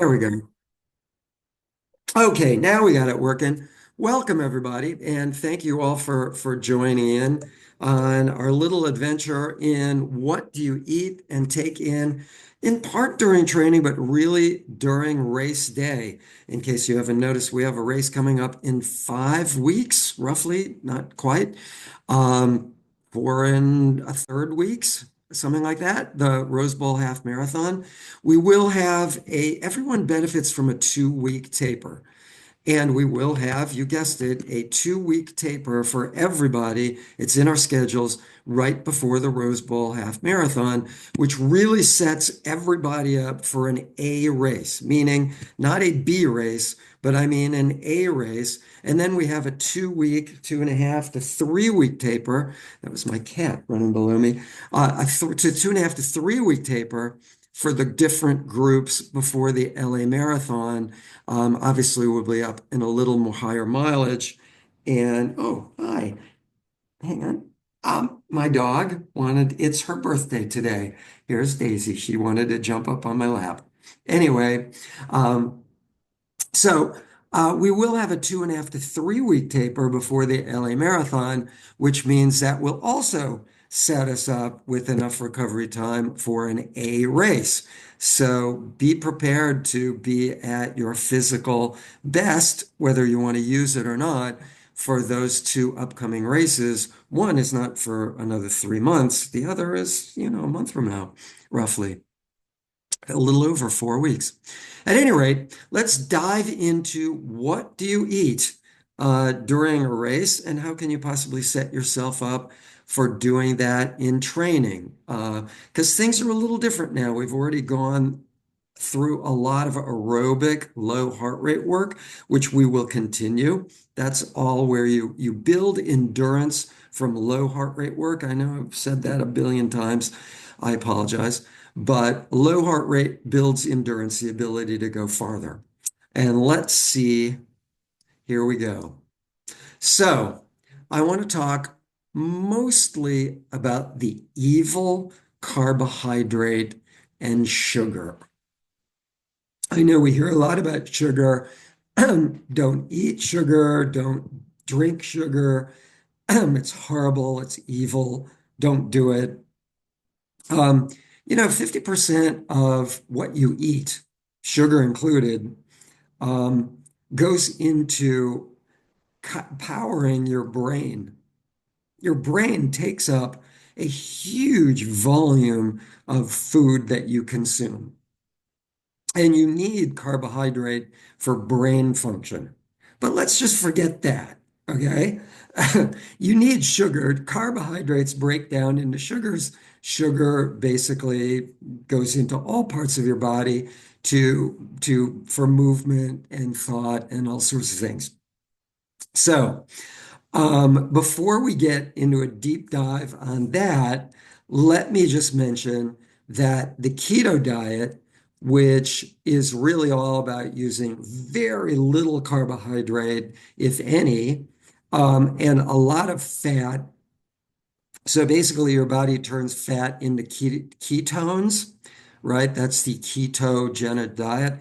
There we go. Okay, now we got it working. Welcome everybody, and thank you all for joining in on our little adventure in what do you eat and take in part during training, but really during race day. In case you haven't noticed, we have a race coming up in 5 weeks, roughly, not quite. 4 and a third weeks, something like that, the Rose Bowl Half Marathon. We will have everyone benefits from a 2 week taper. And we will have, you guessed it, a 2 week taper for everybody. It's in our schedules right before the Rose Bowl Half Marathon, which really sets everybody up for an A race, meaning not a B race, but I mean an A race. And then we have a 2 week, 2.5 to 3 week taper. That was my cat running below me. To 2.5 to 3 week taper for the different groups before the LA Marathon. Obviously, we'll be up in a little more higher mileage. And oh, hi, hang on. My dog it's her birthday today. Here's Daisy. She wanted to jump up on my lap. Anyway, um, we will have a 2.5 to 3 week taper before the LA Marathon, which means that will also set us up with enough recovery time for an A race. So be prepared to be at your physical best, whether you want to use it or not, for those two upcoming races. One is not for another 3 months. The other is, a month from now, roughly a little over 4 weeks. At any rate, let's dive into what do you eat during a race and how can you possibly set yourself up for doing that in training? Because things are a little different now. We've already gone through a lot of aerobic low heart rate work, which we will continue. That's all where you build endurance from low heart rate work. I know I've said that a billion times. I apologize. But low heart rate builds endurance, the ability to go farther. And let's see, here we go. So I want to talk mostly about the evil carbohydrate and sugar. I know we hear a lot about sugar. Don't eat sugar, don't drink sugar. It's horrible, it's evil, don't do it. Um, 50% of what you eat, sugar included, um, goes into powering your brain. Your brain takes up a huge volume of food that you consume. And you need carbohydrate for brain function. But let's just forget that, okay? You need sugar. Carbohydrates break down into sugars. Sugar basically goes into all parts of your body for movement and thought and all sorts of things. So, before we get into a deep dive on that, let me just mention that the keto diet, which is really all about using very little carbohydrate, if any, and a lot of fat. So basically, your body turns fat into ketones, right? That's the ketogenic diet.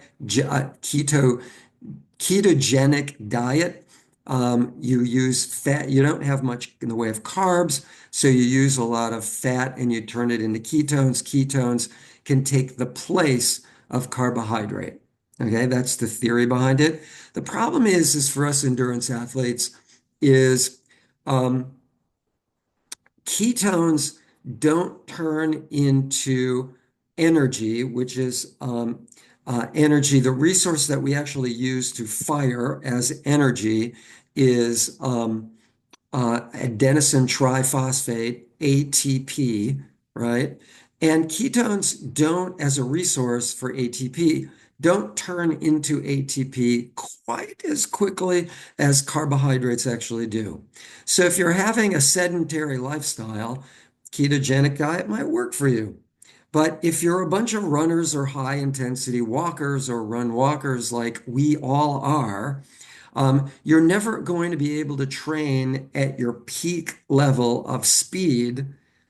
Ketogenic diet. You use fat, you don't have much in the way of carbs, so you use a lot of fat and you turn it into ketones. Ketones can take the place of carbohydrate. Okay, that's the theory behind it. The problem is for us endurance athletes, is um, ketones don't turn into energy, which is energy. The resource that we actually use to fire as energy is adenosine triphosphate, ATP, right? And ketones don't, as a resource for ATP, don't turn into ATP quite as quickly as carbohydrates actually do. So if you're having a sedentary lifestyle, ketogenic diet might work for you. But if you're a bunch of runners or high intensity walkers or run walkers like we all are, you're never going to be able to train at your peak level of speed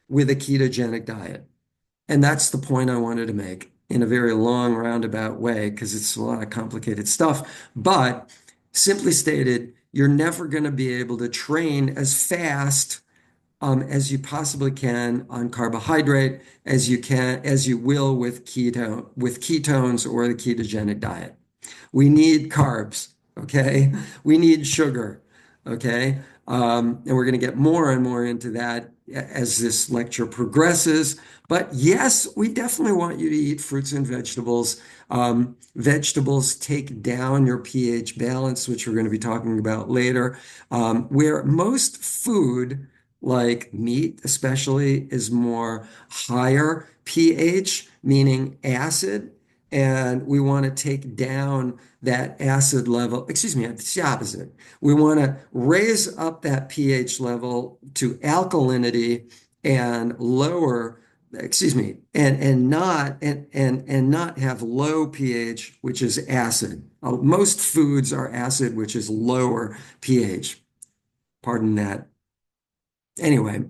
with a ketogenic diet. And that's the point I wanted to make. in a very long roundabout way because it's a lot of complicated stuff. But simply stated, you're never going to be able to train as fast as you possibly can on carbohydrate as you will with ketones or the ketogenic diet. We need carbs, okay? We need sugar, okay? And we're going to get more and more into that as this lecture progresses. But yes, we definitely want you to eat fruits and vegetables. Vegetables take down your pH balance, which we're going to be talking about later, where most food, like meat especially, is more higher pH, meaning acid, and we want to take down that acid level. Excuse me, it's the opposite. We want to raise up that pH level to alkalinity and lower, excuse me, and not have low pH, which is acid. Most foods are acid, which is lower pH. Pardon that. Anyway,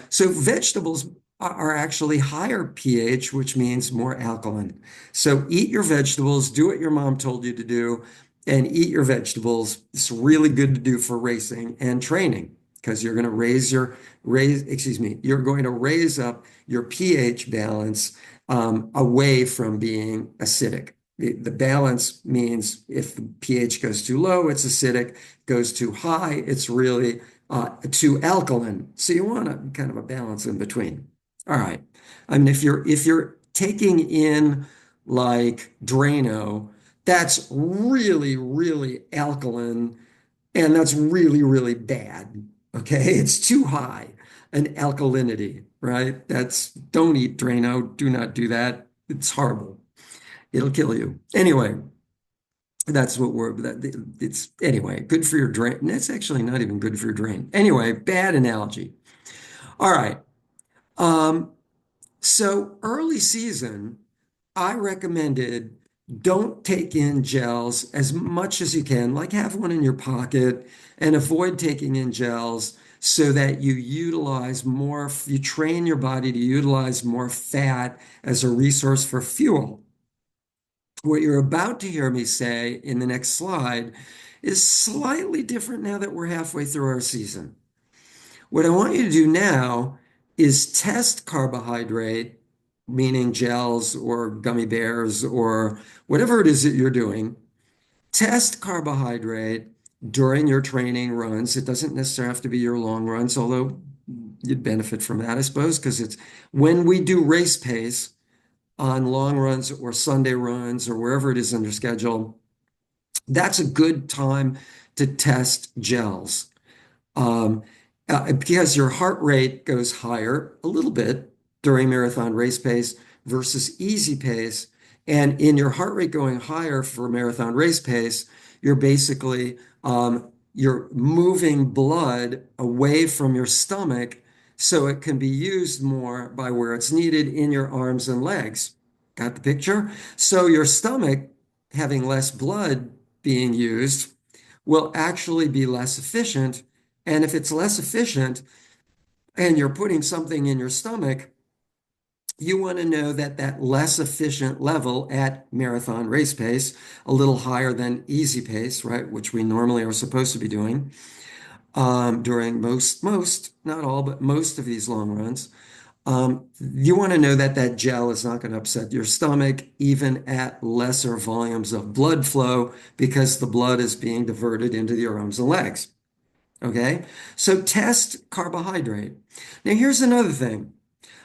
so vegetables are actually higher pH, which means more alkaline. So eat your vegetables, do what your mom told you to do, and eat your vegetables. It's really good to do for racing and training because you're going to you're going to raise up your pH balance away from being acidic. The balance means if the pH goes too low, it's acidic, goes too high, it's really to alkaline. So you want a kind of a balance in between. All right. I mean, if you're taking in like Drano, that's really, really alkaline, and that's really, really bad. Okay. It's too high an alkalinity, right? That's don't eat Drano. Do not do that. It's horrible. It'll kill you. Anyway, that's what it's anyway, good for your drain. That's actually not even good for your drain. Anyway, bad analogy. All right. Um, so early season, I recommended don't take in gels as much as you can, like have one in your pocket and avoid taking in gels so that you train your body to utilize more fat as a resource for fuel. What you're about to hear me say in the next slide is slightly different now that we're halfway through our season. What I want you to do now is test carbohydrate, meaning gels or gummy bears or whatever it is that you're doing. Test carbohydrate during your training runs. It doesn't necessarily have to be your long runs, although you'd benefit from that, I suppose, because it's when we do race pace on long runs or Sunday runs or wherever it is in your schedule, that's a good time to test gels. Um, because your heart rate goes higher a little bit during marathon race pace versus easy pace. And in your heart rate going higher for marathon race pace, you're moving blood away from your stomach so it can be used more by where it's needed in your arms and legs. Got the picture? So your stomach having less blood being used will actually be less efficient. And if it's less efficient and you're putting something in your stomach, you want to know that that less efficient level at marathon race pace, a little higher than easy pace, right, which we normally are supposed to be doing during most, not all, but most of these long runs. You want to know that that gel is not going to upset your stomach, even at lesser volumes of blood flow, because the blood is being diverted into your arms and legs. Okay, so test carbohydrate. Now, here's another thing.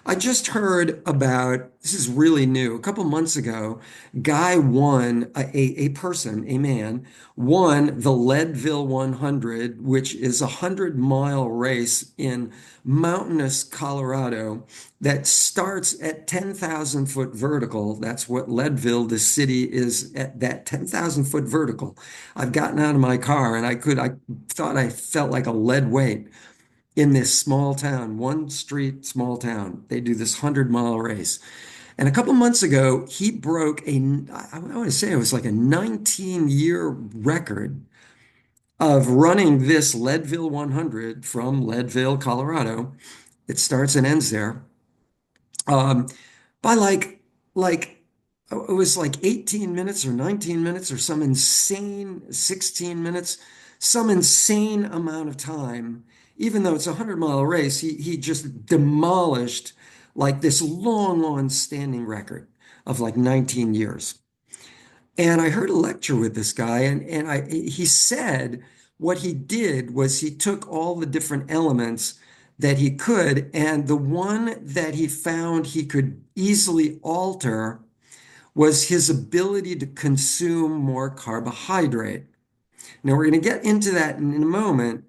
I just heard about, this is really new. A couple months ago, guy won, a person, a man, won the Leadville 100, which is a 100-mile race in mountainous Colorado that starts at 10,000 foot vertical. That's what Leadville, the city, is at that 10,000 foot vertical. I've gotten out of my car and I thought I felt like a lead weight in this small town, one street, small town. They do this 100-mile race. And a couple months ago, he broke I want to say it was like a 19-year record of running this Leadville 100 from Leadville, Colorado. It starts and ends there. Um, by like like it was like 18 minutes or 19 minutes or some insane 16 minutes, some insane amount of time. Even though it's a 100-mile race, he just demolished like this long standing record of like 19 years. And I heard a lecture with this guy, and he said what he did was he took all the different elements that he could, and the one that he found he could easily alter was his ability to consume more carbohydrate. Now, we're going to get into that in a moment,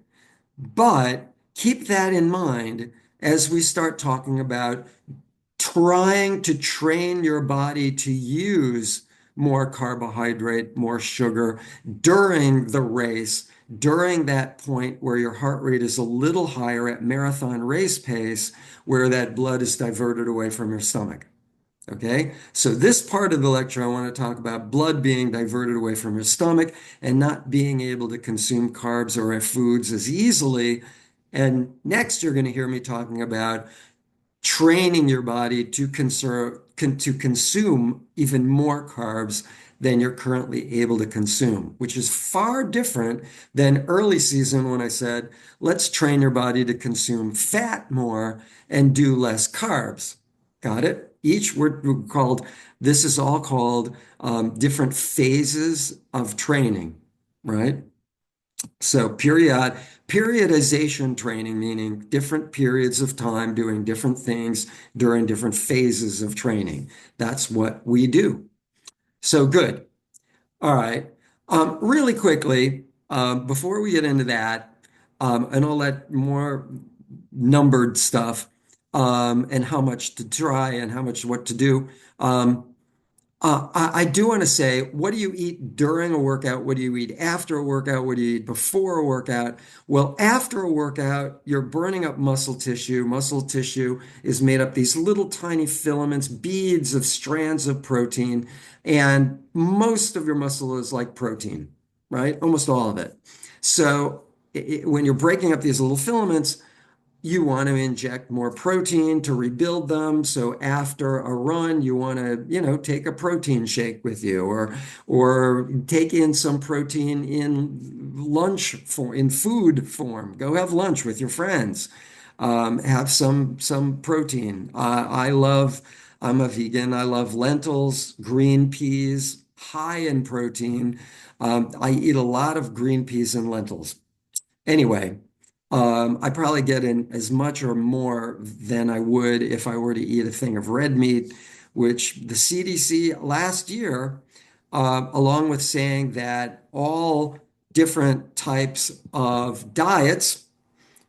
but keep that in mind as we start talking about trying to train your body to use more carbohydrate, more sugar during the race, during that point where your heart rate is a little higher at marathon race pace, where that blood is diverted away from your stomach. Okay, so this part of the lecture, I want to talk about blood being diverted away from your stomach and not being able to consume carbs or foods as easily. And next, you're going to hear me talking about training your body to to consume even more carbs than you're currently able to consume, which is far different than early season when I said, let's train your body to consume fat more and do less carbs. Got it? Each word called, this is all called different phases of training, right? So periodization training, meaning different periods of time doing different things during different phases of training. That's what we do. So good. All right. Really quickly, before we get into that, and all that more numbered stuff, and how much to try and how much what to do. I do want to say, what do you eat during a workout? What do you eat after a workout? What do you eat before a workout? Well, after a workout, you're burning up muscle tissue. Muscle tissue is made up these little tiny filaments, beads of strands of protein, and most of your muscle is like protein, right? Almost all of it. So when you're breaking up these little filaments, you want to inject more protein to rebuild them. So after a run, you want to, take a protein shake with you, or take in some protein in in food form. Go have lunch with your friends. Have some protein. I'm a vegan. I love lentils, green peas, high in protein. I eat a lot of green peas and lentils. Anyway, I probably get in as much or more than I would if I were to eat a thing of red meat, which the CDC last year, along with saying that all different types of diets,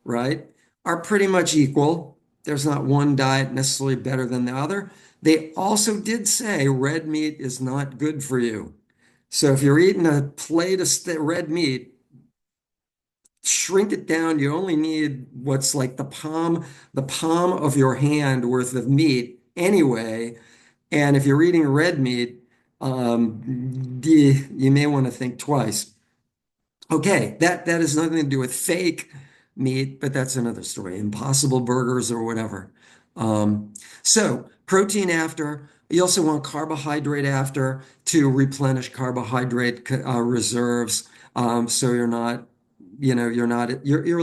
right, are pretty much equal. There's not one diet necessarily better than the other. They also did say red meat is not good for you. So if you're eating a plate of red meat, shrink it down. You only need what's like the palm of your hand worth of meat anyway. And if you're eating red meat, you may want to think twice. Okay, that has nothing to do with fake meat, but that's another story. Impossible burgers or whatever. So protein after. You also want carbohydrate after to replenish carbohydrate reserves. So you're a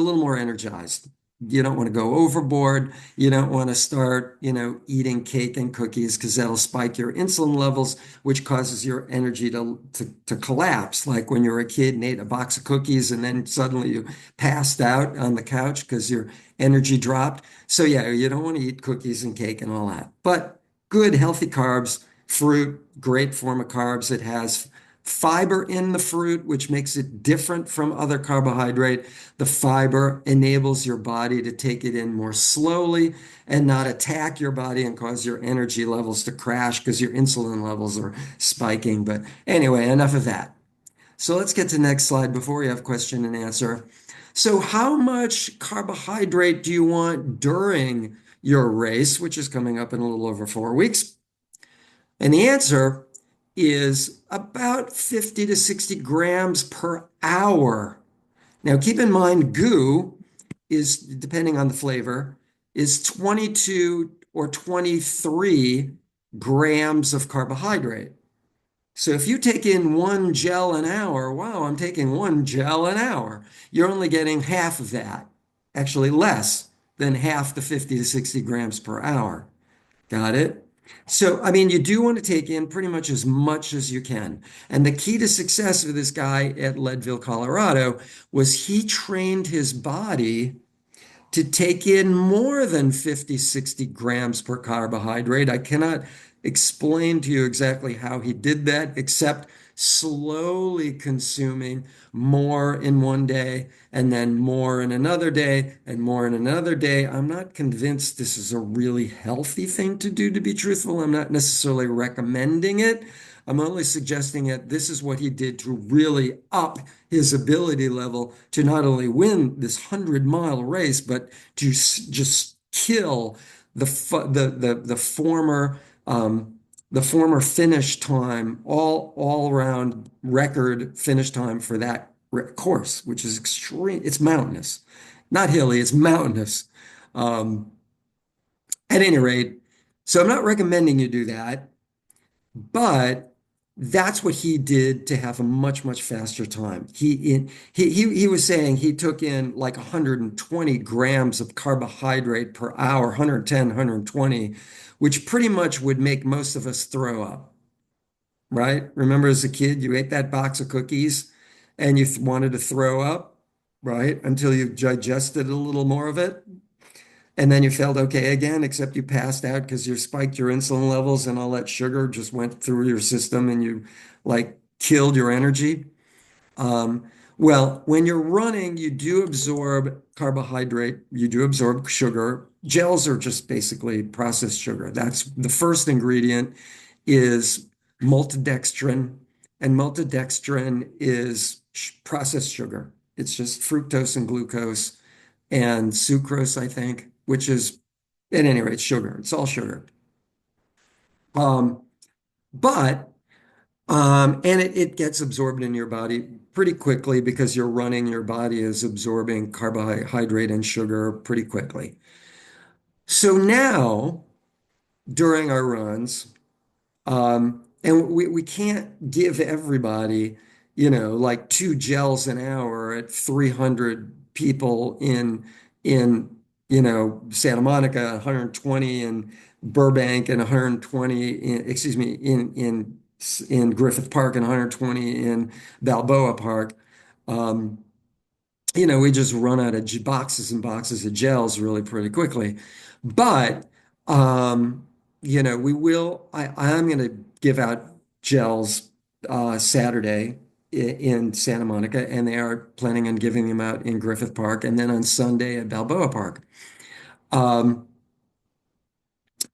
little more energized. You don't want to go overboard. You don't want to start, eating cake and cookies because that'll spike your insulin levels, which causes your energy to collapse. Like when you were a kid and ate a box of cookies and then suddenly you passed out on the couch because your energy dropped. So yeah, you don't want to eat cookies and cake and all that. But good, healthy carbs, fruit, great form of carbs. It has fiber in the fruit, which makes it different from other carbohydrate. The fiber enables your body to take it in more slowly and not attack your body and cause your energy levels to crash because your insulin levels are spiking. But anyway, enough of that. So let's get to the next slide before we have question and answer. So how much carbohydrate do you want during your race, which is coming up in a little over 4 weeks? And the answer is about 50 to 60 grams per hour. Now, keep in mind, goo is, depending on the flavor, is 22 or 23 grams of carbohydrate. So if you take in 1 gel an hour, wow, I'm taking 1 gel an hour. You're only getting half of that, actually less than half the 50 to 60 grams per hour. Got it? So, I mean, you do want to take in pretty much as you can. And the key to success for this guy at Leadville, Colorado, was he trained his body to take in more than 50, 60 grams per carbohydrate. I cannot explain to you exactly how he did that, except slowly consuming more in one day and then more in another day and more in another day. I'm not convinced this is a really healthy thing to do, to be truthful. I'm not necessarily recommending it. I'm only suggesting that this is what he did to really up his ability level to not only win this 100-mile race, but to just kill the former the former finish time, all around record finish time for that course, which is extreme. It's mountainous, not hilly. It's mountainous. Um, at any rate, so I'm not recommending you do that. But that's what he did to have a much faster time. He was saying he took in like 120 grams of carbohydrate per hour, 110, 120, which pretty much would make most of us throw up, right? Remember as a kid, you ate that box of cookies and you wanted to throw up, right? Until you digested a little more of it. And then you felt okay again, except you passed out because you spiked your insulin levels and all that sugar just went through your system and you like killed your energy. Um, well, when you're running, you do absorb carbohydrate, you do absorb sugar. Gels are just basically processed sugar. That's the first ingredient is maltodextrin, and maltodextrin is processed sugar. It's just fructose and glucose and sucrose, I think, which is at any rate sugar. It's all sugar. Um, but and it gets absorbed in your body pretty quickly because you're running, your body is absorbing carbohydrate and sugar pretty quickly. So now during our runs, and we can't give everybody, like 2 gels an hour at 300 people in Santa Monica, 120 in Burbank, and 120 excuse me, in Griffith Park, and 120 in Balboa Park. Um, we just run out of boxes and boxes of gels really pretty quickly. But, um, we will, I'm going to give out gels Saturday in Santa Monica, and they are planning on giving them out in Griffith Park, and then on Sunday at Balboa Park. Um,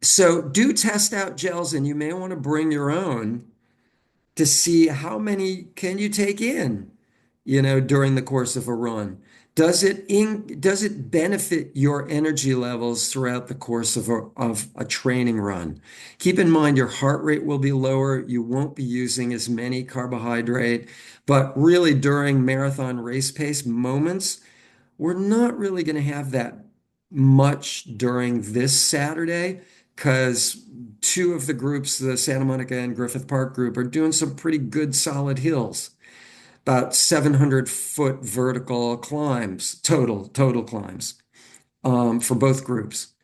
so do test out gels, and you may want to bring your own to see how many can you take in, during the course of a run. Does it benefit your energy levels throughout the course of a training run? Keep in mind your heart rate will be lower. You won't be using as many carbohydrate, but really during marathon race pace moments, we're not really going to have that much during this Saturday because two of the groups, the Santa Monica and Griffith Park group, are doing some pretty good solid hills, about 700-foot vertical climbs, total climbs for both groups.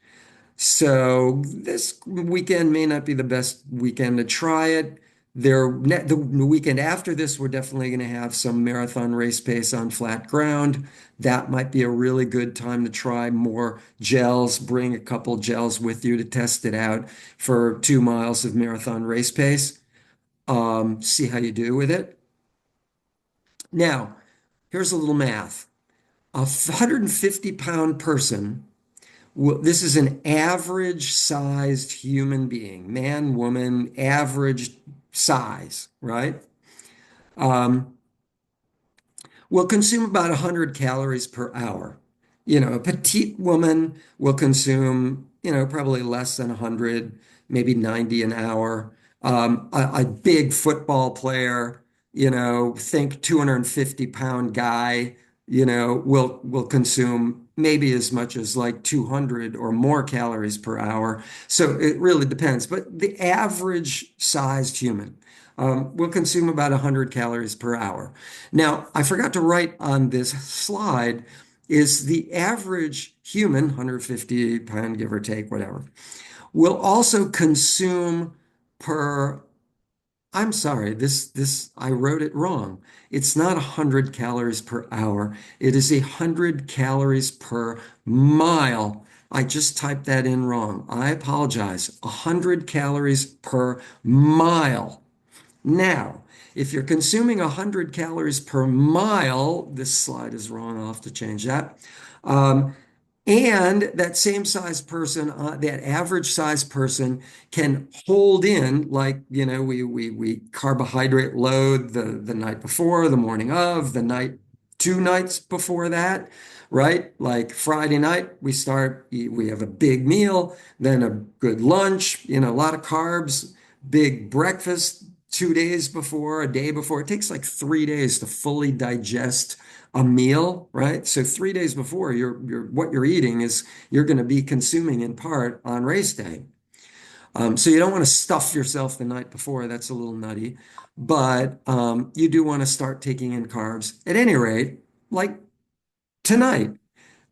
So this weekend may not be the best weekend to try it. The weekend after this, we're definitely going to have some marathon race pace on flat ground. That might be a really good time to try more gels. Bring a couple gels with you to test it out for 2 miles of marathon race pace. See how you do with it. Now, here's a little math. A 150-pound person, this is an average sized human being, man, woman, average size, right? Um, will consume about 100 calories per hour. A petite woman will consume, probably less than 100, maybe 90 an hour. A big football player, think 250-pound guy, will consume maybe as much as like 200 or more calories per hour. So it really depends. But the average sized human will consume about 100 calories per hour. Now, I forgot to write on this slide is the average human, 150 pound, give or take, whatever, will also consume per I'm sorry, this I wrote it wrong. It's not 100 calories per hour. It is 100 calories per mile. I just typed that in wrong. I apologize. 100 calories per mile. Now, if you're consuming 100 calories per mile, this slide is wrong. I'll have to change that. Um, and that same size person, that average size person can hold in like, we carbohydrate load the night before, the morning of, the night, 2 nights before that, right? Like Friday night, we have a big meal, then a good lunch, a lot of carbs, big breakfast 2 days before, a day before. It takes like 3 days to fully digest a meal, right? So 3 days before, what you're eating is you're going to be consuming in part on race day. So you don't want to stuff yourself the night before. That's a little nutty, but you do want to start taking in carbs at any rate, like tonight,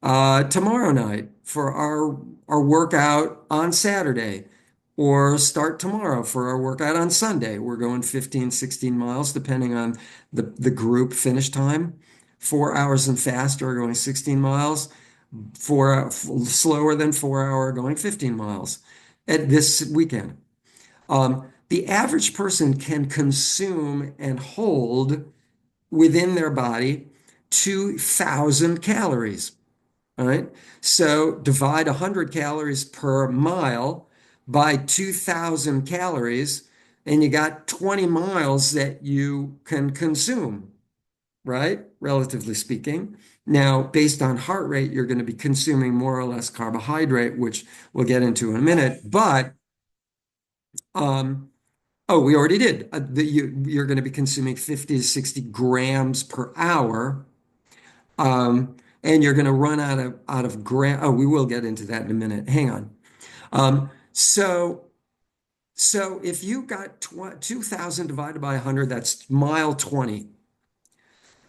tomorrow night for our workout on Saturday, or start tomorrow for our workout on Sunday. We're going 15, 16 miles, depending on the group finish time. 4 hours and faster going 16 miles, slower than 4 hour going 15 miles at this weekend. The average person can consume and hold within their body 2,000 calories. All right. So divide 100 calories per mile by 2,000 calories, and you got 20 miles that you can consume, right? Relatively speaking. Now, based on heart rate, you're going to be consuming more or less carbohydrate, which we'll get into in a minute. But, um, oh, we already did. You're going to be consuming 50 to 60 grams per hour. And you're going to run out of gram. Oh, we will get into that in a minute. Hang on. Um, so so if you got 2,000 divided by 100, that's mile 20.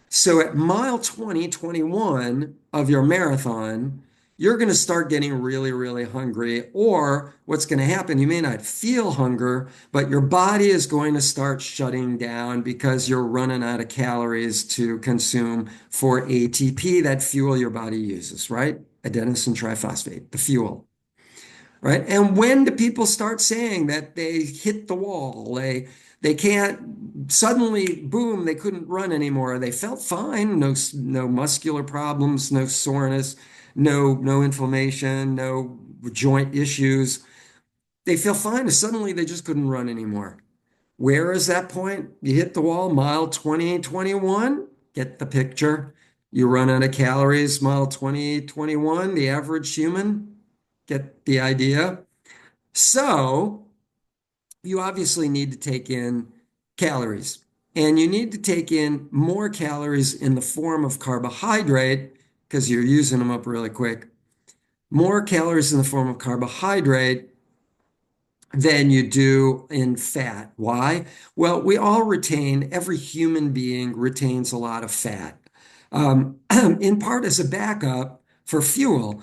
So at mile 20, 21 of your marathon, you're going to start getting really, really hungry. Or what's going to happen, you may not feel hunger, but your body is going to start shutting down because you're running out of calories to consume for ATP, that fuel your body uses, right? Adenosine triphosphate, the fuel, right? And when do people start saying that they hit the wall? They can't suddenly, boom, they couldn't run anymore. They felt fine, no muscular problems, no soreness, no inflammation, no joint issues. They feel fine, and suddenly they just couldn't run anymore. Where is that point? You hit the wall, mile 20, 21. Get the picture. You run out of calories, mile 20, 21. The average human, get the idea. So you obviously need to take in calories, and you need to take in more calories in the form of carbohydrate because you're using them up really quick. More calories in the form of carbohydrate than you do in fat. Why? Well, every human being retains a lot of fat, in part as a backup for fuel.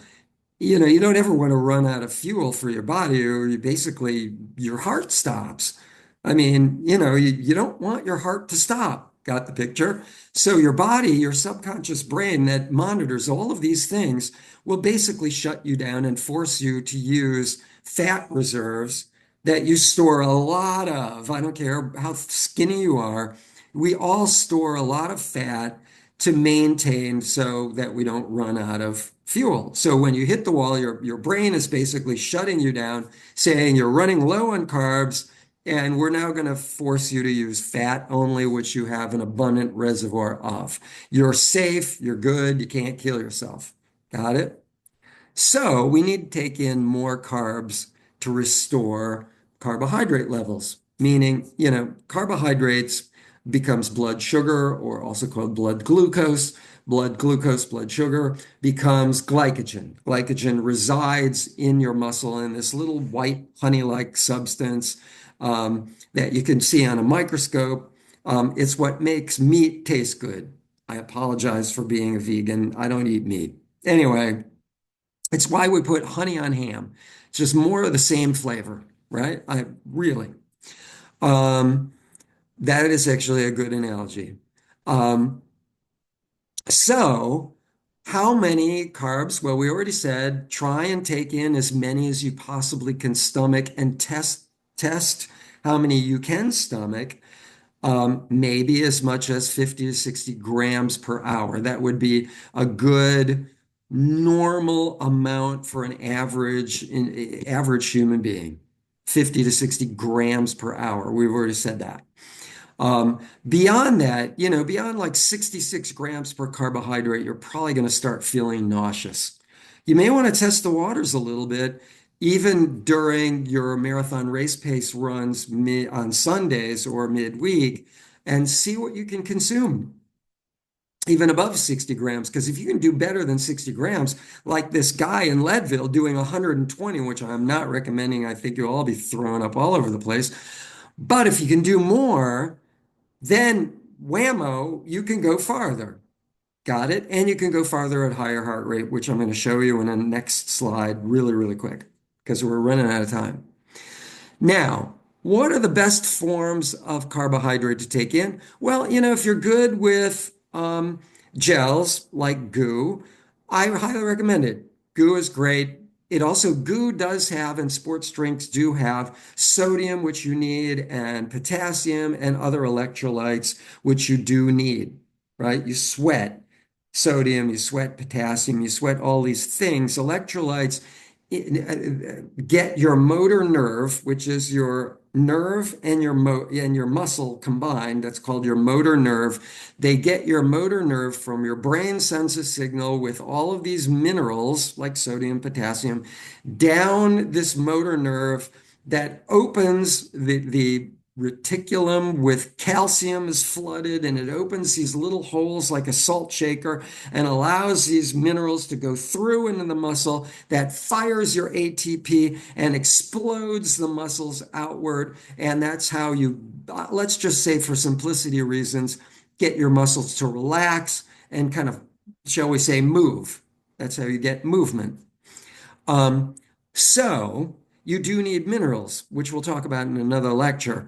You don't ever want to run out of fuel for your body, or your heart stops. I mean, you don't want your heart to stop. Got the picture? So your body, your subconscious brain that monitors all of these things will basically shut you down and force you to use fat reserves that you store a lot of. I don't care how skinny you are. We all store a lot of fat to maintain so that we don't run out of fuel. So when you hit the wall, your brain is basically shutting you down, saying you're running low on carbs, and we're now going to force you to use fat only, which you have an abundant reservoir of. You're safe, you're good, you can't kill yourself. Got it? So we need to take in more carbs to restore carbohydrate levels, meaning, carbohydrates becomes blood sugar or also called blood glucose. blood glucose, blood sugar, becomes glycogen. Glycogen resides in your muscle in this little white honey-like substance that you can see on a microscope. It's what makes meat taste good. I apologize for being a vegan. I don't eat meat. Anyway, it's why we put honey on ham. It's just more of the same flavor, right? I really. Um, that is actually a good analogy. Um, so, how many carbs? Well, we already said try and take in as many as you possibly can stomach and test how many you can stomach. Maybe as much as 50 to 60 grams per hour. That would be a good normal amount for an average human being. 50 to 60 grams per hour. We've already said that. Beyond that, beyond like 66 grams per carbohydrate, you're probably going to start feeling nauseous. You may want to test the waters a little bit, even during your marathon race pace runs on Sundays or midweek, and see what you can consume, even above 60 grams. Because if you can do better than 60 grams, like this guy in Leadville doing 120, which I'm not recommending, I think you'll all be throwing up all over the place. But if you can do more, then whammo, you can go farther. Got it? And you can go farther at higher heart rate, which I'm going to show you in the next slide really, really quick because we're running out of time. Now, what are the best forms of carbohydrate to take in? Well, if you're good with gels like goo, I highly recommend it. Goo is great. Goo does have, and sports drinks do have sodium, which you need, and potassium and other electrolytes, which you do need, right? You sweat sodium, you sweat potassium, you sweat all these things. Electrolytes get your motor nerve, which is your nerve and your muscle combined. That's called your motor nerve. They get your motor nerve from your brain sends a signal with all of these minerals like sodium, potassium, down this motor nerve that opens the reticulum with calcium is flooded and it opens these little holes like a salt shaker and allows these minerals to go through into the muscle that fires your ATP and explodes the muscles outward. And that's how you, let's just say for simplicity reasons, get your muscles to relax and kind of, shall we say, move. That's how you get movement. Um, so you do need minerals, which we'll talk about in another lecture.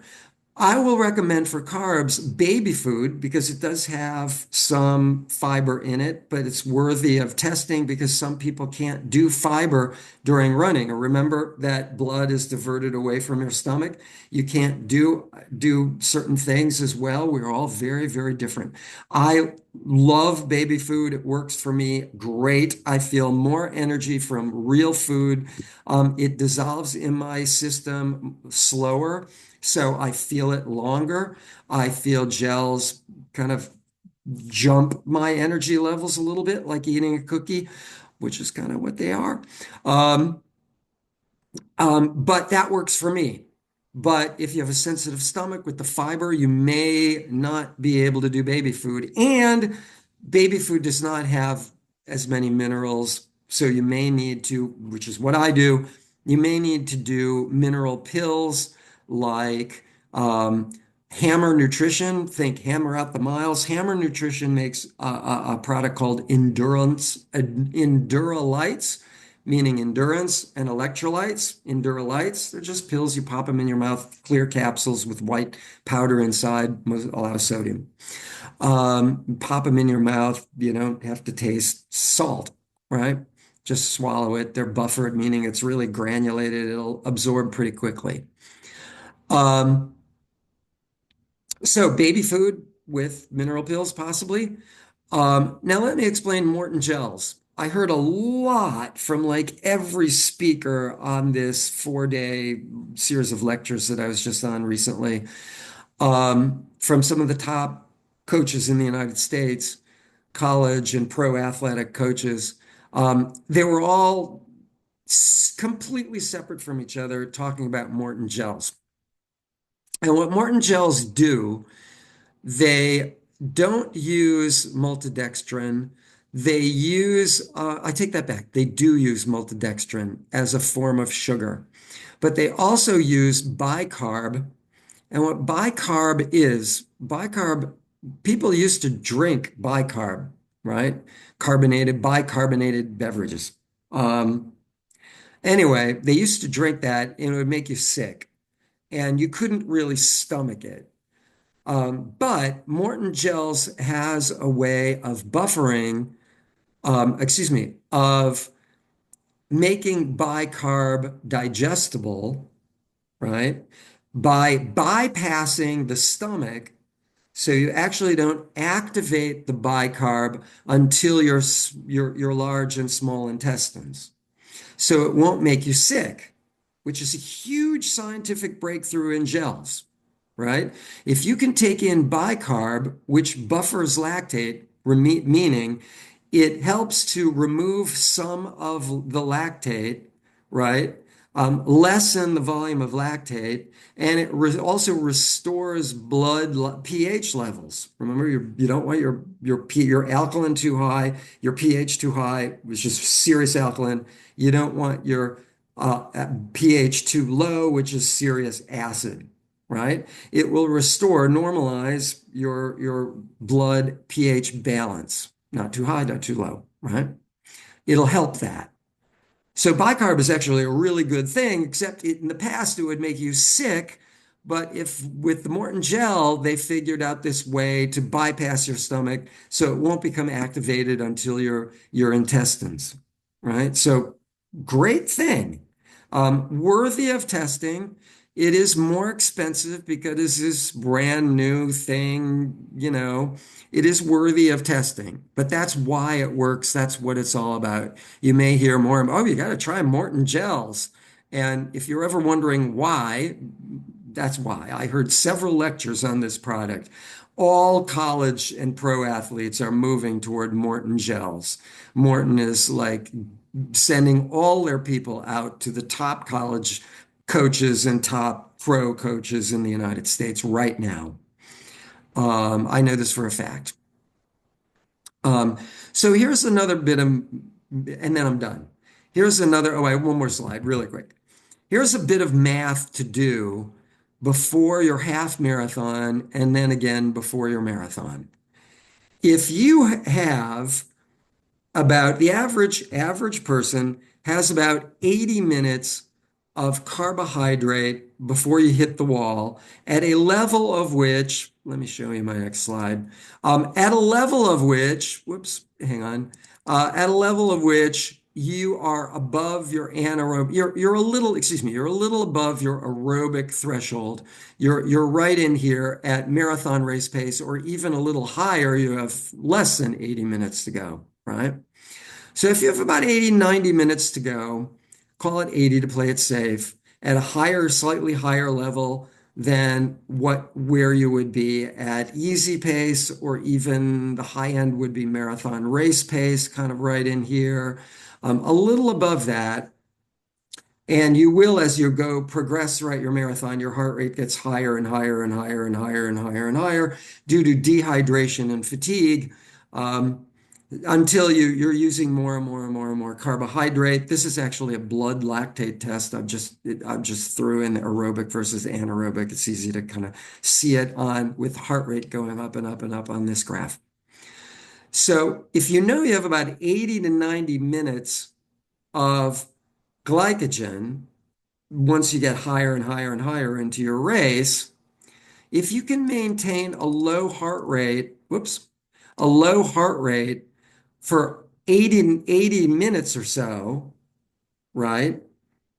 I will recommend for carbs baby food because it does have some fiber in it, but it's worthy of testing because some people can't do fiber during running. Or remember that blood is diverted away from your stomach. You can't do certain things as well. We're all very, very different. I love baby food. It works for me great. I feel more energy from real food. It dissolves in my system slower. So I feel it longer. I feel gels kind of jump my energy levels a little bit, like eating a cookie, which is kind of what they are. Um, but that works for me. But if you have a sensitive stomach with the fiber, you may not be able to do baby food. And baby food does not have as many minerals. So you may need to, which is what I do, you may need to do mineral pills like Hammer Nutrition. Think Hammer Out the Miles. Hammer Nutrition makes a product called Enduralites, meaning endurance, and electrolytes. Enduralites, they're just pills. You pop them in your mouth, clear capsules with white powder inside, a lot of sodium. Pop them in your mouth. You don't have to taste salt, right? Just swallow it. They're buffered, meaning it's really granulated. It'll absorb pretty quickly. Um, so baby food with mineral pills, possibly. Now let me explain Morton gels. I heard a lot from like every speaker on this 4-day series of lectures that I was just on recently, from some of the top coaches in the United States, college and pro athletic coaches. They were all completely separate from each other talking about Morton gels. And what Morton gels do, they don't use maltodextrin. They use, I take that back. They do use maltodextrin as a form of sugar, but they also use bicarb. And what bicarb, people used to drink bicarb, right? Bicarbonated beverages. Um, anyway, they used to drink that and it would make you sick and you couldn't really stomach it. But Morton Gels has a way of buffering, of making bicarb digestible, right? By bypassing the stomach. So you actually don't activate the bicarb until your large and small intestines. So it won't make you sick, which is a huge scientific breakthrough in gels, right? If you can take in bicarb, which buffers lactate, meaning it helps to remove some of the lactate, right? Lessen the volume of lactate, and it also restores blood pH levels. Remember, you don't want your alkaline too high, your pH too high, which is serious alkaline. You don't want your pH too low, which is serious acid, right? It will normalize your blood pH balance, not too high, not too low, right? It'll help that. So bicarb is actually a really good thing, except in the past it would make you sick. But if with the Morton gel, they figured out this way to bypass your stomach so it won't become activated until your intestines, right? So great thing. Worthy of testing. It is more expensive because it's this brand new thing, it is worthy of testing, but that's why it works. That's what it's all about. You may hear more, oh, you got to try Morton gels. And if you're ever wondering why, that's why. I heard several lectures on this product. All college and pro athletes are moving toward Morton gels. Morton is like sending all their people out to the top college coaches and top pro coaches in the United States right now. I know this for a fact. Um, so here's another bit of, and then I'm done. Here's another, oh, I have one more slide really quick. Here's a bit of math to do before your half marathon and then again before your marathon. If you have about the average person has about 80 minutes of carbohydrate before you hit the wall at a level of which, let me show you my next slide, at a level of which, whoops, hang on, at a level of which you are above your anaerobic, you're a little, excuse me, you're a little above your aerobic threshold. You're right in here at marathon race pace, or even a little higher, you have less than 80 minutes to go, right? So if you have about 80, 90 minutes to go, call it 80 to play it safe, at a higher, slightly higher level than where you would be at easy pace, or even the high end would be marathon race pace, kind of right in here. A little above that, and you will, as you go progress throughout your marathon, your heart rate gets higher and higher and higher and higher and higher and higher due to dehydration and fatigue. Until you're using more and more and more and more carbohydrate. This is actually a blood lactate test. I've just threw in aerobic versus anaerobic. It's easy to kind of see it on with heart rate going up and up and up on this graph. So if you know you have about 80 to 90 minutes of glycogen, once you get higher and higher and higher into your race, if you can maintain a low heart rate, a low heart rate for 80 minutes or so, right?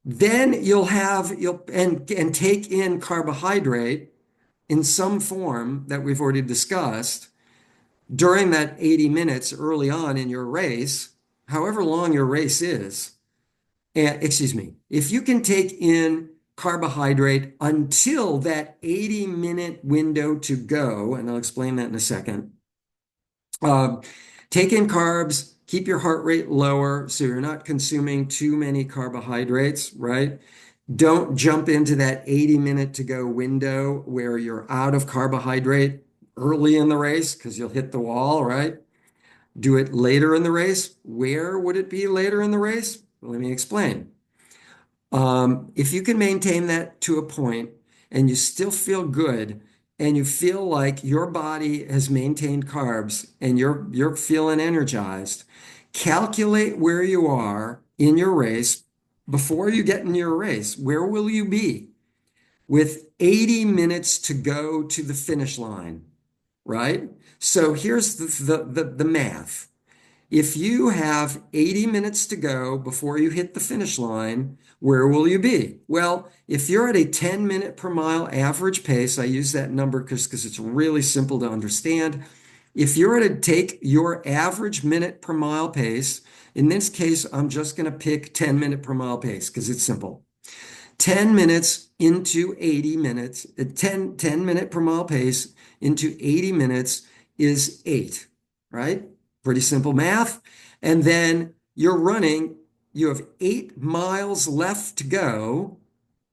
Then you'll take in carbohydrate in some form that we've already discussed during that 80 minutes early on in your race, however long your race is. And excuse me, if you can take in carbohydrate until that 80-minute window to go, and I'll explain that in a second. Take in carbs, keep your heart rate lower so you're not consuming too many carbohydrates, right? Don't jump into that 80-minute to go window where you're out of carbohydrate. early in the race because you'll hit the wall, right? Do it later in the race. Where would it be later in the race? Let me explain. If you can maintain that to a point and you still feel good and you feel like your body has maintained carbs and you're feeling energized, calculate where you are in your race before you get in your race. Where will you be with 80 minutes to go to the finish line, right? So here's the math. If you have 80 minutes to go before you hit the finish line, where will you be? Well, if you're at a 10-minute per mile average pace, I use that number because it's really simple to understand. If you're to take your average minute per mile pace, in this case, I'm just going to pick 10-minute per mile pace because it's simple. 10 minutes into 80 minutes, 10-minute per mile pace into 80 minutes is 8, right? Pretty simple math. And then you're running, you have 8 miles left to go.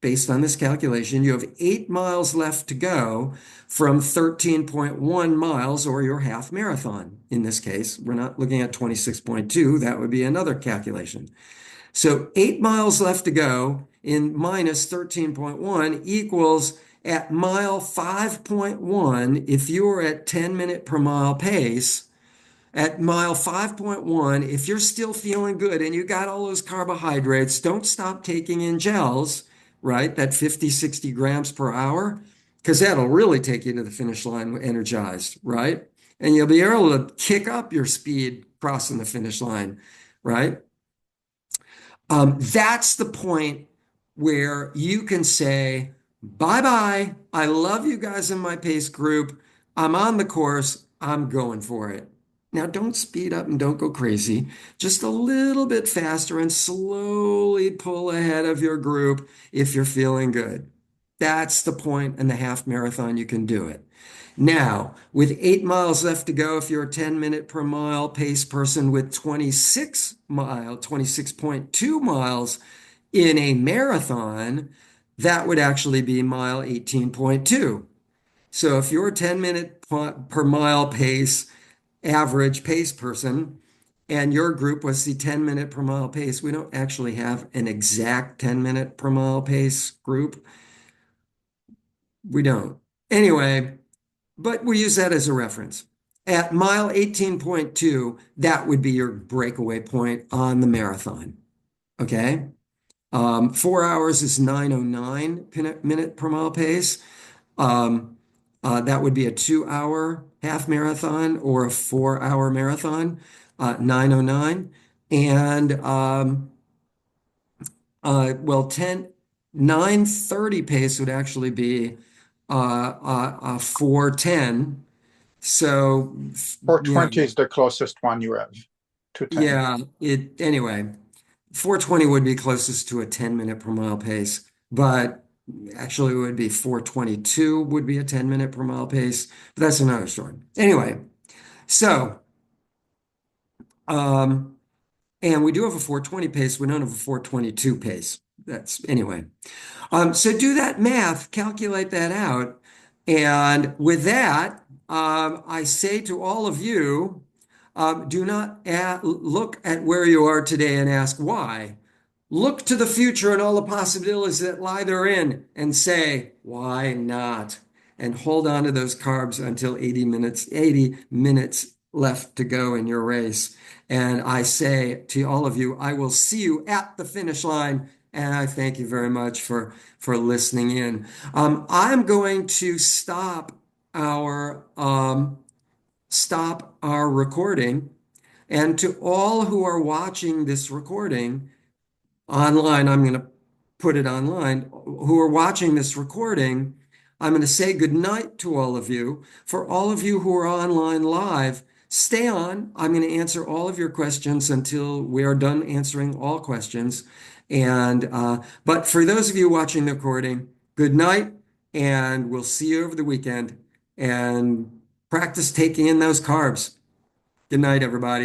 Based on this calculation, you have 8 miles left to go from 13.1 miles or your half marathon. In this case, we're not looking at 26.2. That would be another calculation. So 8 miles left to go in minus 13.1 equals at mile 5.1, if you're at 10-minute per mile pace, at mile 5.1, if you're still feeling good and you got all those carbohydrates, don't stop taking in gels, right? That 50, 60 grams per hour, because that'll really take you to the finish line energized, right? And you'll be able to kick up your speed crossing the finish line, right? That's the point where you can say, bye bye. I love you guys in my pace group. I'm on the course. I'm going for it. Now, don't speed up and don't go crazy. Just a little bit faster and slowly pull ahead of your group if you're feeling good. That's the point in the half marathon. You can do it. Now, with 8 miles left to go, if you're a 10-minute per mile pace person with 26.2 miles in a marathon, that would actually be mile 18.2. So if you're a 10-minute per mile pace, average pace person, and your group was the 10-minute per mile pace, we don't actually have an exact 10-minute per mile pace group. We don't. Anyway, but we use that as a reference. At mile 18.2, that would be your breakaway point on the marathon. Okay. 4 hours is 9:09 minute per mile pace. That would be a 2 hour half marathon or a 4 hour marathon, 9:09. And well, 9:30 pace would actually be 4:10. So, you 420 know, is the closest one you have to 10. yeah, anyway, 4:20 would be closest to a 10-minute per mile pace, but actually it would be 4:22 would be a 10-minute per mile pace, but that's another story. Anyway, so, um, and we do have a 4:20 pace, we don't have a 4:22 pace. That's anyway. So do that math, calculate that out. And with that, I say to all of you, do not look at where you are today and ask why. Look to the future and all the possibilities that lie therein and say, why not? And hold on to those carbs until 80 minutes left to go in your race. And I say to all of you, I will see you at the finish line. And I thank you very much for listening in. I'm going to our stop our recording. And to all who are watching this recording, online, I'm going to put it online, who are watching this recording, I'm going to say goodnight to all of you. For all of you who are online live, stay on. I'm going to answer all of your questions until we are done answering all questions. But for those of you watching the recording, good night, and we'll see you over the weekend. And practice taking in those carbs. Good night, everybody.